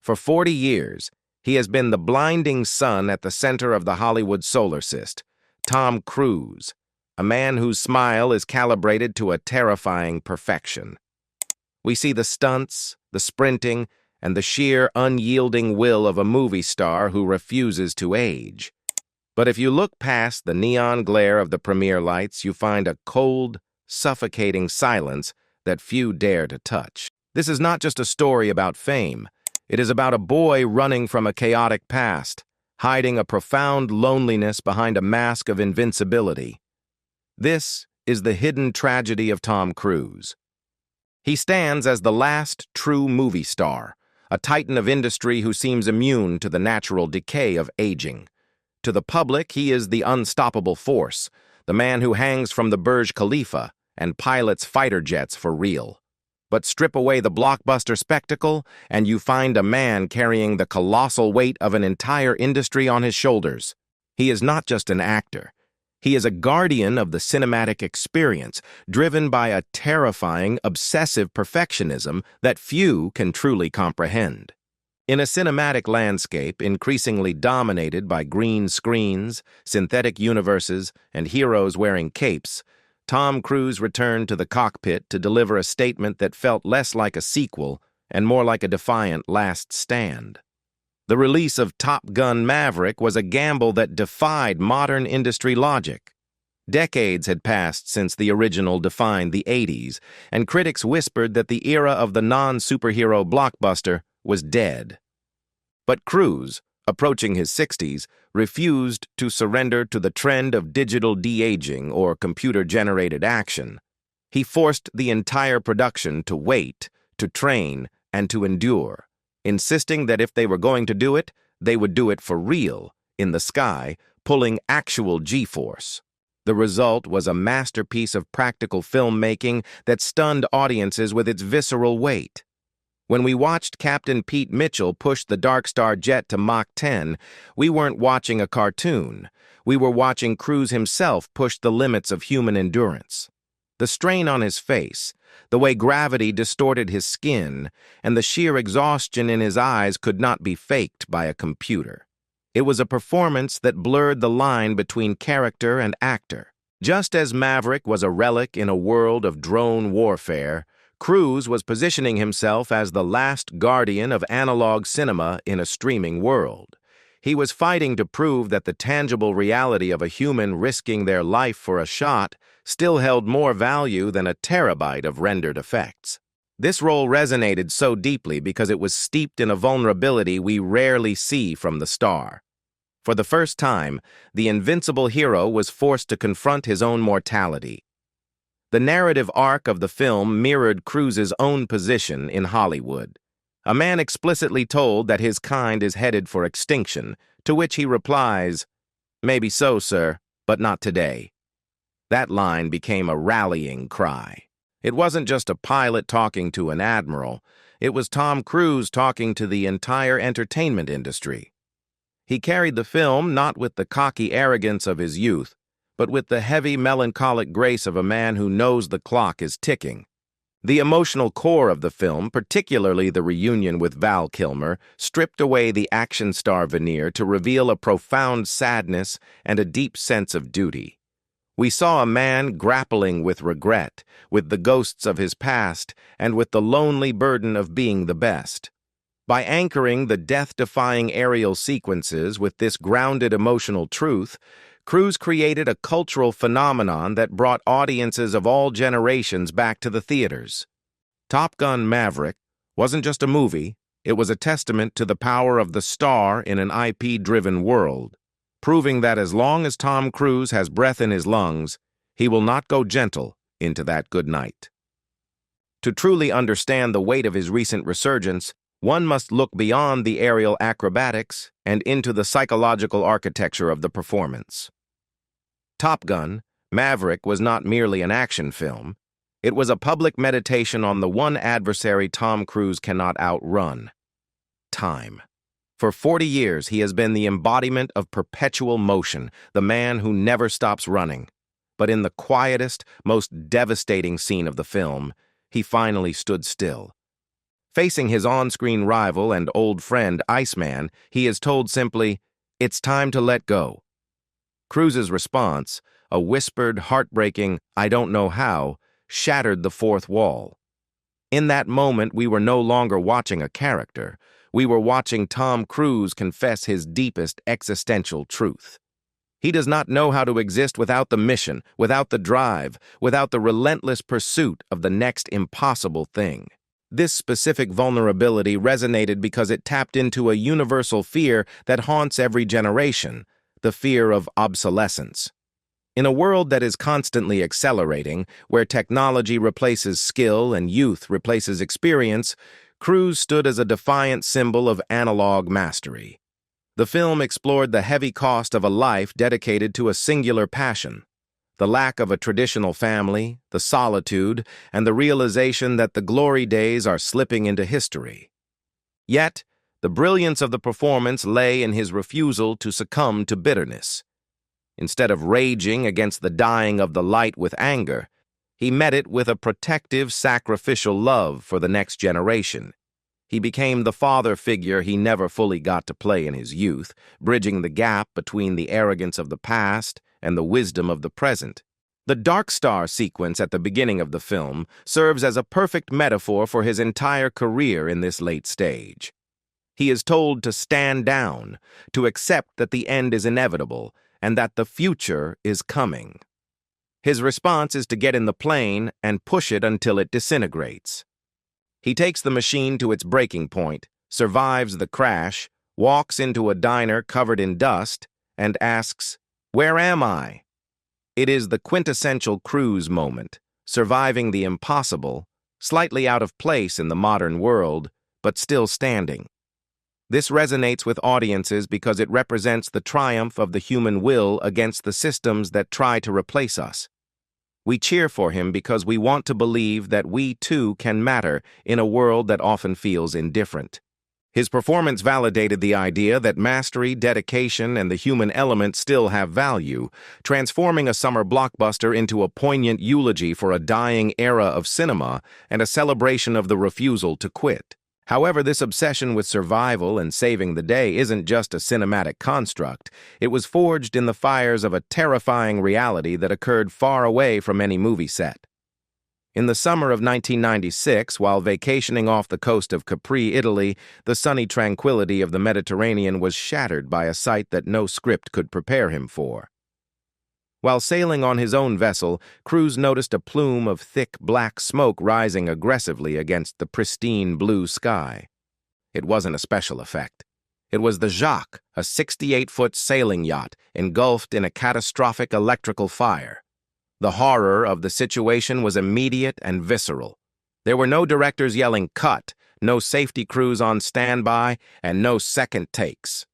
For 40 years, he has been the blinding sun at the center of the Hollywood solar system, Tom Cruise, a man whose smile is calibrated to a terrifying perfection. We see the stunts, the sprinting, and the sheer unyielding will of a movie star who refuses to age. But if you look past the neon glare of the premiere lights, you find a cold, suffocating silence that few dare to touch. This is not just a story about fame. It is about a boy running from a chaotic past, hiding a profound loneliness behind a mask of invincibility. This is the hidden tragedy of Tom Cruise. He stands as the last true movie star, a titan of industry who seems immune to the natural decay of aging. To the public, he is the unstoppable force, the man who hangs from the Burj Khalifa and pilots fighter jets for real. But strip away the blockbuster spectacle, and you find a man carrying the colossal weight of an entire industry on his shoulders. He is not just an actor. He is a guardian of the cinematic experience, driven by a terrifying, obsessive perfectionism that few can truly comprehend. In a cinematic landscape increasingly dominated by green screens, synthetic universes, and heroes wearing capes, Tom Cruise returned to the cockpit to deliver a statement that felt less like a sequel and more like a defiant last stand. The release of Top Gun: Maverick was a gamble that defied modern industry logic. Decades had passed since the original defined the 80s, and critics whispered that the era of the non-superhero blockbuster was dead. But Cruise, approaching his 60s, refused to surrender to the trend of digital de-aging or computer-generated action. He forced the entire production to wait, to train, and to endure, insisting that if they were going to do it, they would do it for real, in the sky, pulling actual G-force. The result was a masterpiece of practical filmmaking that stunned audiences with its visceral weight. When we watched Captain Pete Mitchell push the Dark Star jet to Mach 10, we weren't watching a cartoon. We were watching Cruise himself push the limits of human endurance. The strain on his face, the way gravity distorted his skin, and the sheer exhaustion in his eyes could not be faked by a computer. It was a performance that blurred the line between character and actor. Just as Maverick was a relic in a world of drone warfare, Cruise was positioning himself as the last guardian of analog cinema in a streaming world. He was fighting to prove that the tangible reality of a human risking their life for a shot still held more value than a terabyte of rendered effects. This role resonated so deeply because it was steeped in a vulnerability we rarely see from the star. For the first time, the invincible hero was forced to confront his own mortality. The narrative arc of the film mirrored Cruise's own position in Hollywood. A man explicitly told that his kind is headed for extinction, to which he replies, "Maybe so, sir, but not today." That line became a rallying cry. It wasn't just a pilot talking to an admiral. It was Tom Cruise talking to the entire entertainment industry. He carried the film not with the cocky arrogance of his youth, but with the heavy, melancholic grace of a man who knows the clock is ticking. The emotional core of the film, particularly the reunion with Val Kilmer, stripped away the action star veneer to reveal a profound sadness and a deep sense of duty. We saw a man grappling with regret, with the ghosts of his past, and with the lonely burden of being the best. By anchoring the death-defying aerial sequences with this grounded emotional truth, Cruise created a cultural phenomenon that brought audiences of all generations back to the theaters. Top Gun: Maverick wasn't just a movie, it was a testament to the power of the star in an IP-driven world, proving that as long as Tom Cruise has breath in his lungs, he will not go gentle into that good night. To truly understand the weight of his recent resurgence, one must look beyond the aerial acrobatics and into the psychological architecture of the performance. Top Gun: Maverick was not merely an action film. It was a public meditation on the one adversary Tom Cruise cannot outrun: time. For 40 years, he has been the embodiment of perpetual motion, the man who never stops running. But in the quietest, most devastating scene of the film, he finally stood still. Facing his on-screen rival and old friend, Iceman, he is told simply, "It's time to let go." Cruise's response, a whispered, heartbreaking, "I don't know how," shattered the fourth wall. In that moment, we were no longer watching a character. We were watching Tom Cruise confess his deepest existential truth. He does not know how to exist without the mission, without the drive, without the relentless pursuit of the next impossible thing. This specific vulnerability resonated because it tapped into a universal fear that haunts every generation, the fear of obsolescence. In a world that is constantly accelerating, where technology replaces skill and youth replaces experience, Cruise stood as a defiant symbol of analog mastery. The film explored the heavy cost of a life dedicated to a singular passion, the lack of a traditional family, the solitude, and the realization that the glory days are slipping into history. Yet, the brilliance of the performance lay in his refusal to succumb to bitterness. Instead of raging against the dying of the light with anger, he met it with a protective, sacrificial love for the next generation. He became the father figure he never fully got to play in his youth, bridging the gap between the arrogance of the past and the wisdom of the present. The Dark Star sequence at the beginning of the film serves as a perfect metaphor for his entire career in this late stage. He is told to stand down, to accept that the end is inevitable, and that the future is coming. His response is to get in the plane and push it until it disintegrates. He takes the machine to its breaking point, survives the crash, walks into a diner covered in dust, and asks, "Where am I?" It is the quintessential Cruise moment, surviving the impossible, slightly out of place in the modern world, but still standing. This resonates with audiences because it represents the triumph of the human will against the systems that try to replace us. We cheer for him because we want to believe that we too can matter in a world that often feels indifferent. His performance validated the idea that mastery, dedication, and the human element still have value, transforming a summer blockbuster into a poignant eulogy for a dying era of cinema and a celebration of the refusal to quit. However, this obsession with survival and saving the day isn't just a cinematic construct. It was forged in the fires of a terrifying reality that occurred far away from any movie set. In the summer of 1996, while vacationing off the coast of Capri, Italy, the sunny tranquility of the Mediterranean was shattered by a sight that no script could prepare him for. While sailing on his own vessel, Cruise noticed a plume of thick black smoke rising aggressively against the pristine blue sky. It wasn't a special effect. It was the Jacques, a 68-foot sailing yacht, engulfed in a catastrophic electrical fire. The horror of the situation was immediate and visceral. There were no directors yelling "cut," no safety crews on standby, and no second takes.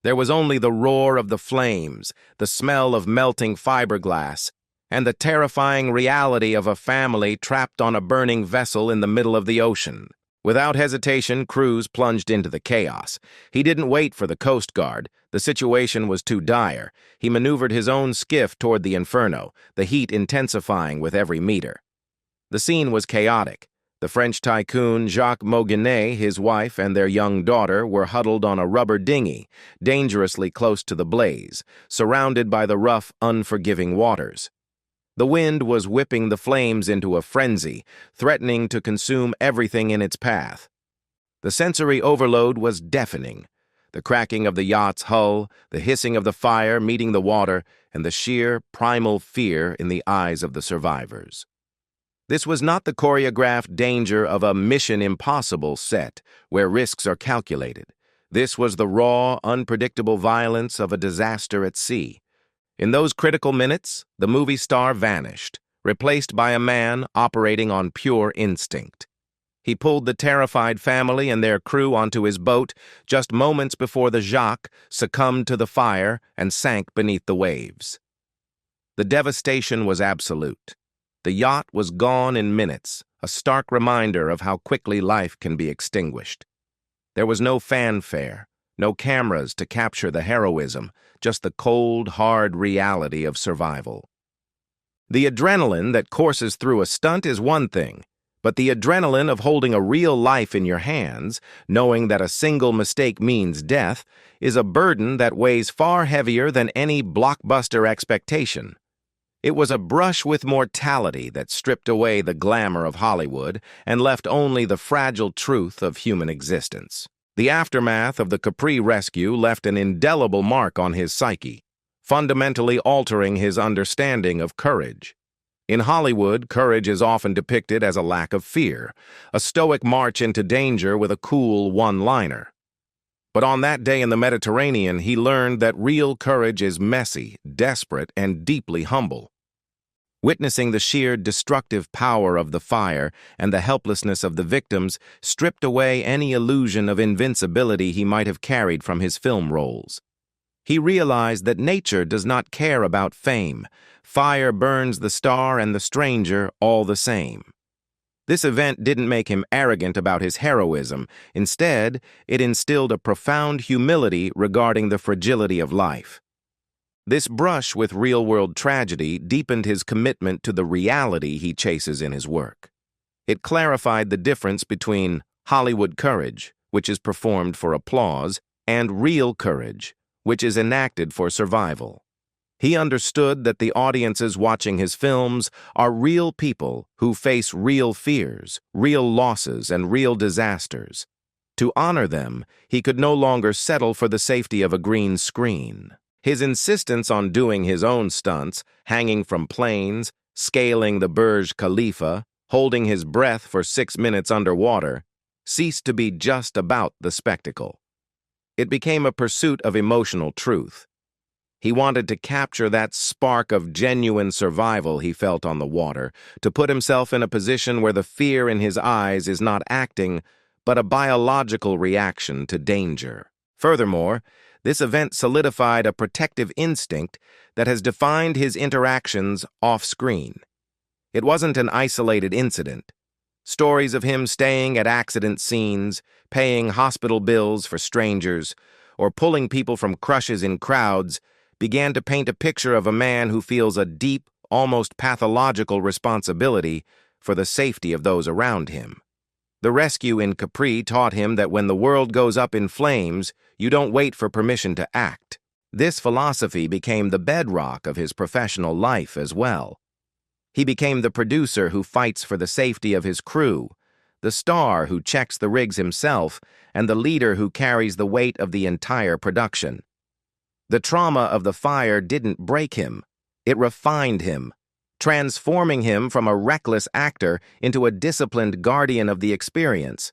There was only the roar of the flames, the smell of melting fiberglass, and the terrifying reality of a family trapped on a burning vessel in the middle of the ocean. Without hesitation, Cruise plunged into the chaos. He didn't wait for the Coast Guard. The situation was too dire. He maneuvered his own skiff toward the inferno, the heat intensifying with every meter. The scene was chaotic. The French tycoon Jacques Mauguenet, his wife, and their young daughter were huddled on a rubber dinghy, dangerously close to the blaze, surrounded by the rough, unforgiving waters. The wind was whipping the flames into a frenzy, threatening to consume everything in its path. The sensory overload was deafening. The cracking of the yacht's hull, the hissing of the fire meeting the water, and the sheer, primal fear in the eyes of the survivors. This was not the choreographed danger of a Mission Impossible set, where risks are calculated. This was the raw, unpredictable violence of a disaster at sea. In those critical minutes, the movie star vanished, replaced by a man operating on pure instinct. He pulled the terrified family and their crew onto his boat just moments before the Jacques succumbed to the fire and sank beneath the waves. The devastation was absolute. The yacht was gone in minutes, a stark reminder of how quickly life can be extinguished. There was no fanfare, no cameras to capture the heroism, just the cold, hard reality of survival. The adrenaline that courses through a stunt is one thing, But the adrenaline of holding a real life in your hands, knowing that a single mistake means death, is a burden that weighs far heavier than any blockbuster expectation. It was a brush with mortality that stripped away the glamour of Hollywood and left only the fragile truth of human existence. The aftermath of the Capri rescue left an indelible mark on his psyche, fundamentally altering his understanding of courage. In Hollywood, courage is often depicted as a lack of fear, a stoic march into danger with a cool one-liner. But on that day in the Mediterranean, he learned that real courage is messy, desperate, and deeply humble. Witnessing the sheer destructive power of the fire and the helplessness of the victims stripped away any illusion of invincibility he might have carried from his film roles. He realized that nature does not care about fame. Fire burns the star and the stranger all the same. This event didn't make him arrogant about his heroism. Instead, it instilled a profound humility regarding the fragility of life. This brush with real-world tragedy deepened his commitment to the reality he chases in his work. It clarified the difference between Hollywood courage, which is performed for applause, and real courage, which is enacted for survival. He understood that the audiences watching his films are real people who face real fears, real losses, and real disasters. To honor them, he could no longer settle for the safety of a green screen. His insistence on doing his own stunts, hanging from planes, scaling the Burj Khalifa, holding his breath for 6 minutes underwater, ceased to be just about the spectacle. It became a pursuit of emotional truth. He wanted to capture that spark of genuine survival he felt on the water, to put himself in a position where the fear in his eyes is not acting, but a biological reaction to danger. Furthermore, this event solidified a protective instinct that has defined his interactions off-screen. It wasn't an isolated incident. Stories of him staying at accident scenes, paying hospital bills for strangers, or pulling people from crushes in crowds began to paint a picture of a man who feels a deep, almost pathological responsibility for the safety of those around him. The rescue in Capri taught him that when the world goes up in flames, you don't wait for permission to act. This philosophy became the bedrock of his professional life as well. He became the producer who fights for the safety of his crew, the star who checks the rigs himself, and the leader who carries the weight of the entire production. The trauma of the fire didn't break him. It refined him, transforming him from a reckless actor into a disciplined guardian of the experience.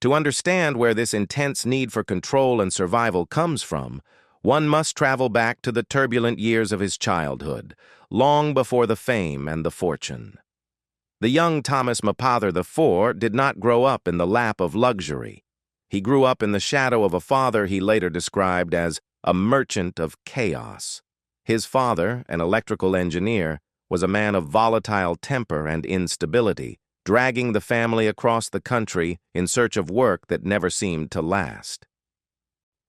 To understand where this intense need for control and survival comes from, one must travel back to the turbulent years of his childhood, long before the fame and the fortune. The young Thomas Mapother IV did not grow up in the lap of luxury. He grew up in the shadow of a father he later described as a merchant of chaos. His father, an electrical engineer, was a man of volatile temper and instability, dragging the family across the country in search of work that never seemed to last.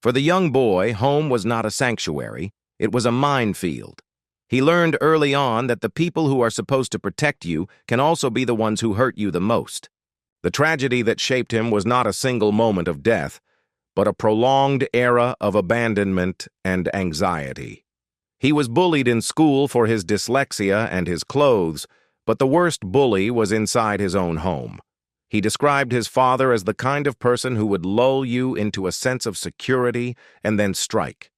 For the young boy, home was not a sanctuary, it was a minefield. He learned early on that the people who are supposed to protect you can also be the ones who hurt you the most. The tragedy that shaped him was not a single moment of death, but a prolonged era of abandonment and anxiety. He was bullied in school for his dyslexia and his clothes, but the worst bully was inside his own home. He described his father as the kind of person who would lull you into a sense of security and then strike.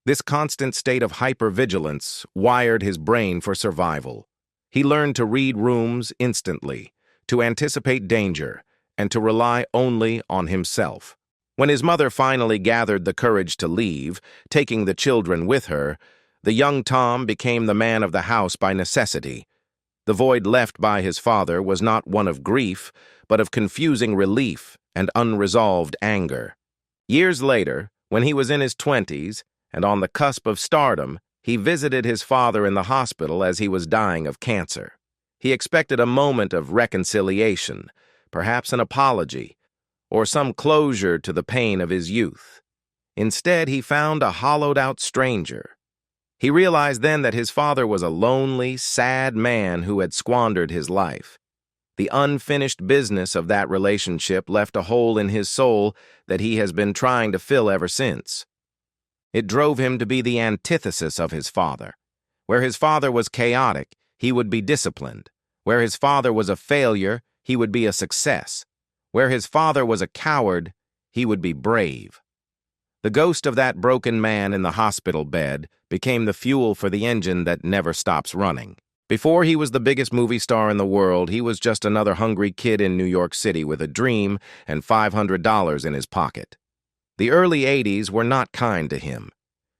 This constant state of hypervigilance wired his brain for survival. He learned to read rooms instantly, to anticipate danger, and to rely only on himself. When his mother finally gathered the courage to leave, taking the children with her, the young Tom became the man of the house by necessity. The void left by his father was not one of grief, but of confusing relief and unresolved anger. Years later, when he was in his 20s and on the cusp of stardom, he visited his father in the hospital as he was dying of cancer. He expected a moment of reconciliation, perhaps an apology, or some closure to the pain of his youth. Instead, he found a hollowed-out stranger. He realized then that his father was a lonely, sad man who had squandered his life. The unfinished business of that relationship left a hole in his soul that he has been trying to fill ever since. It drove him to be the antithesis of his father. Where his father was chaotic, he would be disciplined. Where his father was a failure, he would be a success. Where his father was a coward, he would be brave. The ghost of that broken man in the hospital bed became the fuel for the engine that never stops running. Before he was the biggest movie star in the world, he was just another hungry kid in New York City with a dream and $500 in his pocket. The early 80s were not kind to him.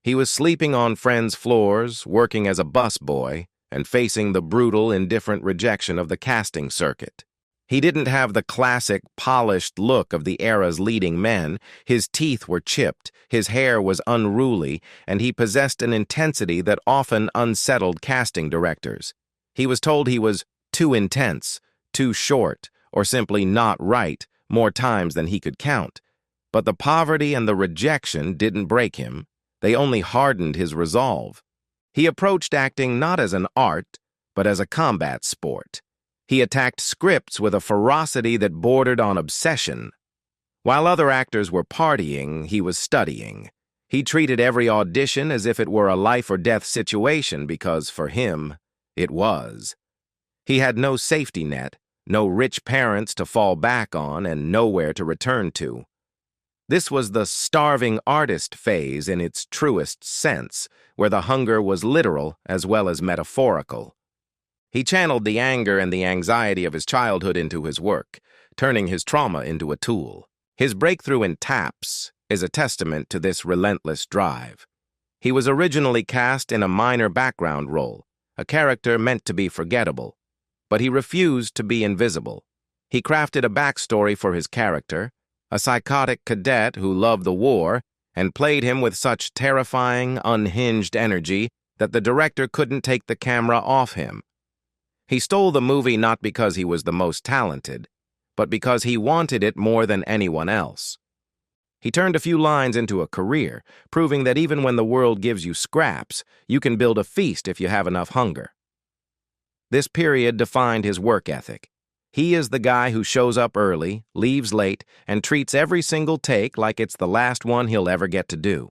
He was sleeping on friends' floors, working as a busboy, and facing the brutal, indifferent rejection of the casting circuit. He didn't have the classic, polished look of the era's leading men. His teeth were chipped, his hair was unruly, and he possessed an intensity that often unsettled casting directors. He was told he was too intense, too short, or simply not right more times than he could count. But the poverty and the rejection didn't break him. They only hardened his resolve. He approached acting not as an art, but as a combat sport. He attacked scripts with a ferocity that bordered on obsession. While other actors were partying, he was studying. He treated every audition as if it were a life-or-death situation because, for him, it was. He had no safety net, no rich parents to fall back on, and nowhere to return to. This was the starving artist phase in its truest sense, where the hunger was literal as well as metaphorical. He channeled the anger and the anxiety of his childhood into his work, turning his trauma into a tool. His breakthrough in Taps is a testament to this relentless drive. He was originally cast in a minor background role, a character meant to be forgettable, but he refused to be invisible. He crafted a backstory for his character, a psychotic cadet who loved the war, and played him with such terrifying, unhinged energy that the director couldn't take the camera off him. He stole the movie not because he was the most talented, but because he wanted it more than anyone else. He turned a few lines into a career, proving that even when the world gives you scraps, you can build a feast if you have enough hunger. This period defined his work ethic. He is the guy who shows up early, leaves late, and treats every single take like it's the last one he'll ever get to do.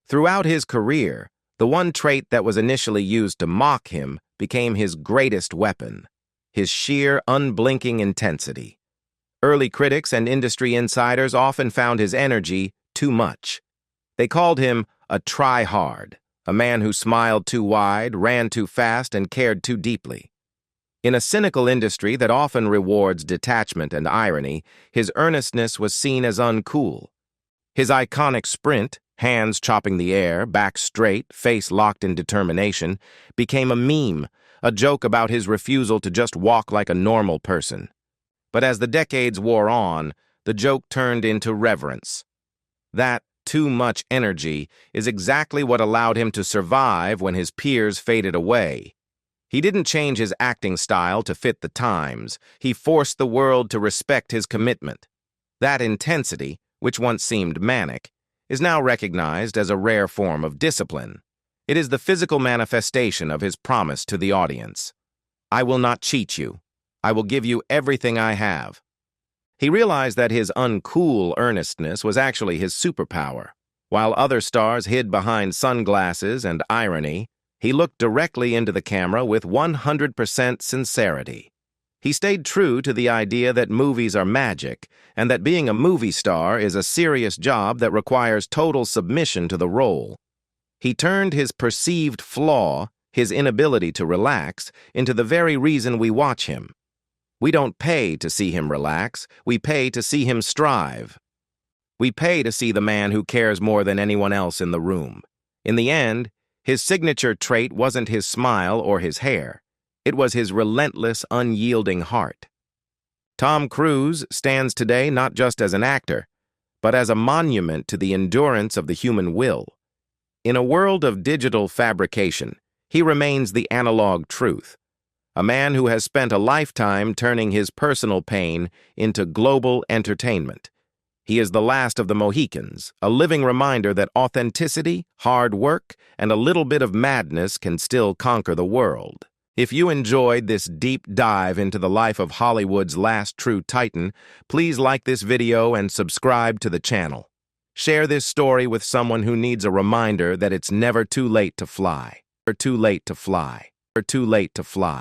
Throughout his career, the one trait that was initially used to mock him became his greatest weapon, his sheer, unblinking intensity. Early critics and industry insiders often found his energy too much. They called him a try-hard, a man who smiled too wide, ran too fast, and cared too deeply. In a cynical industry that often rewards detachment and irony, his earnestness was seen as uncool. His iconic sprint, hands chopping the air, back straight, face locked in determination, became a meme, a joke about his refusal to just walk like a normal person. But as the decades wore on, the joke turned into reverence. That too much energy is exactly what allowed him to survive when his peers faded away. He didn't change his acting style to fit the times. He forced the world to respect his commitment. That intensity, which once seemed manic, is now recognized as a rare form of discipline. It is the physical manifestation of his promise to the audience. I will not cheat you. I will give you everything I have. He realized that his uncool earnestness was actually his superpower. While other stars hid behind sunglasses and irony, he looked directly into the camera with 100% sincerity. He stayed true to the idea that movies are magic and that being a movie star is a serious job that requires total submission to the role. He turned his perceived flaw, his inability to relax, into the very reason we watch him. We don't pay to see him relax, we pay to see him strive. We pay to see the man who cares more than anyone else in the room. In the end, his signature trait wasn't his smile or his hair. It was his relentless, unyielding heart. Tom Cruise stands today not just as an actor, but as a monument to the endurance of the human will. In a world of digital fabrication, he remains the analog truth, a man who has spent a lifetime turning his personal pain into global entertainment. He is the last of the Mohicans, a living reminder that authenticity, hard work, and a little bit of madness can still conquer the world. If you enjoyed this deep dive into the life of Hollywood's last true titan, please like this video and subscribe to the channel. Share this story with someone who needs a reminder that it's never too late to fly. Or too late to fly. Or too late to fly.